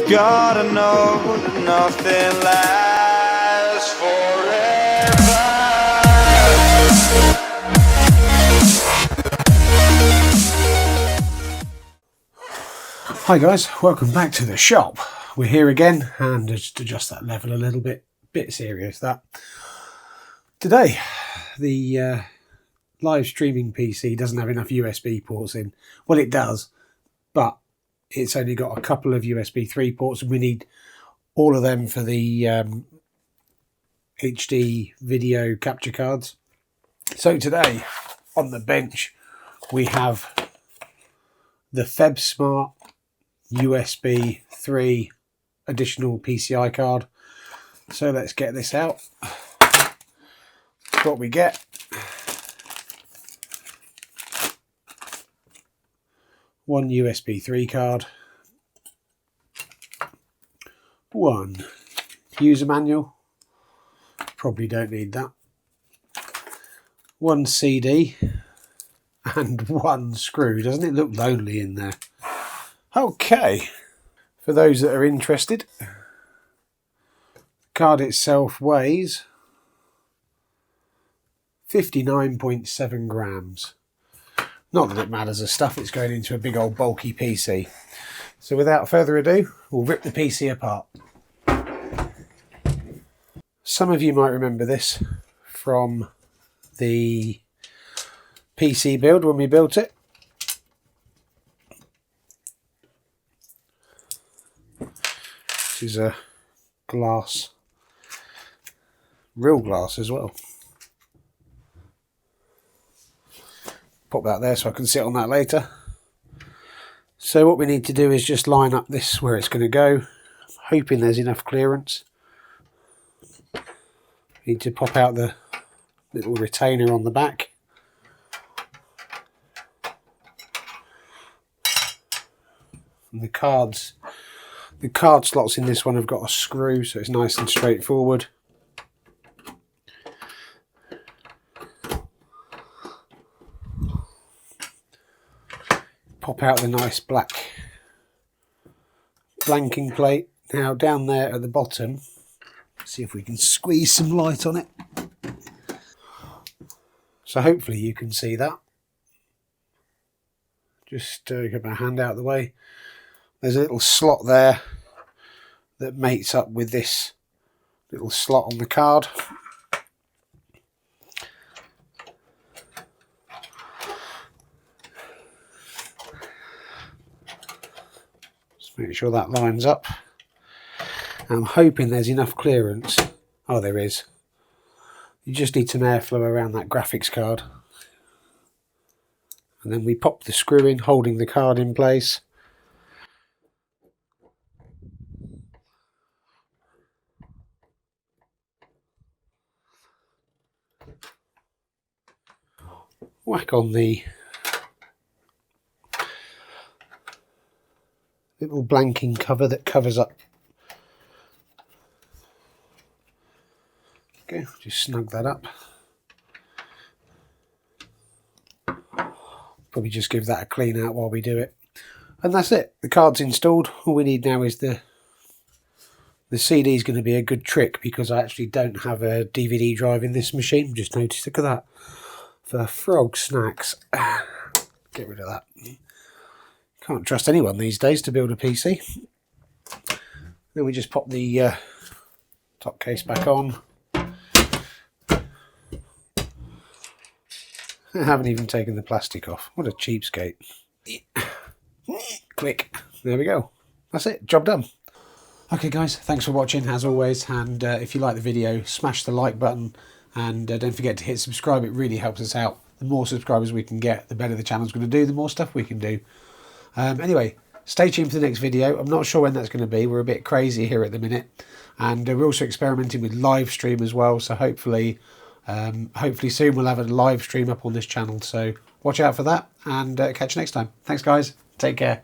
gotta know that nothing lasts forever. Hi guys, welcome back to the shop. We're here again, and just adjust that level a little bit serious that. Today, the live streaming PC doesn't have enough USB ports in. Well, it does, but it's only got a couple of USB 3 ports, and we need all of them for the HD video capture cards. So today, on the bench, we have the FebSmart USB 3 additional PCI card. So let's get this out. What we get: one USB 3 card, one user manual, probably don't need that, one CD, and one screw. Doesn't it look lonely in there? Okay, for those that are interested, the card itself weighs 59.7 grams. Not that it matters as stuff, it's going into a big old bulky PC. So without further ado, we'll rip the PC apart. Some of you might remember this from the PC build when we built it. This is a glass, real glass as well. Pop that there so I can sit on that later. So what we need to do is just line up this where it's going to go, hoping there's enough clearance. Need to pop out the little retainer on the back. And the card slots in this one have got a screw, so it's nice and straightforward. Pop out the nice black blanking plate. Now down there at the bottom, see if we can squeeze some light on it. So hopefully you can see that. Just get my hand out of the way. There's a little slot there that mates up with this little slot on the card. Just make sure that lines up. I'm hoping there's enough clearance. Oh, there is. You just need some airflow around that graphics card. And then we pop the screw in, holding the card in place. Whack on the little blanking cover that covers up. Okay, just snug that up. Probably just give that a clean out while we do it. And that's it. The card's installed. All we need now is the CD is going to be a good trick because I actually don't have a DVD drive in this machine. Just noticed, look at that. For frog snacks. Get rid of that. Can't trust anyone these days to build a PC. Then we just pop the top case back on. I haven't even taken the plastic off. What a cheapskate. Click. There we go. That's it. Job done. Okay guys, thanks for watching as always, and if you like the video, smash the like button, and don't forget to hit subscribe. It really helps us out. The more subscribers we can get, the better the channel's going to do, the more stuff we can do. Anyway, stay tuned for the next video. I'm not sure when that's going to be. We're a bit crazy here at the minute, and we're also experimenting with live stream as well, so hopefully soon we'll have a live stream up on this channel, so watch out for that, and catch you next time. Thanks guys, take care.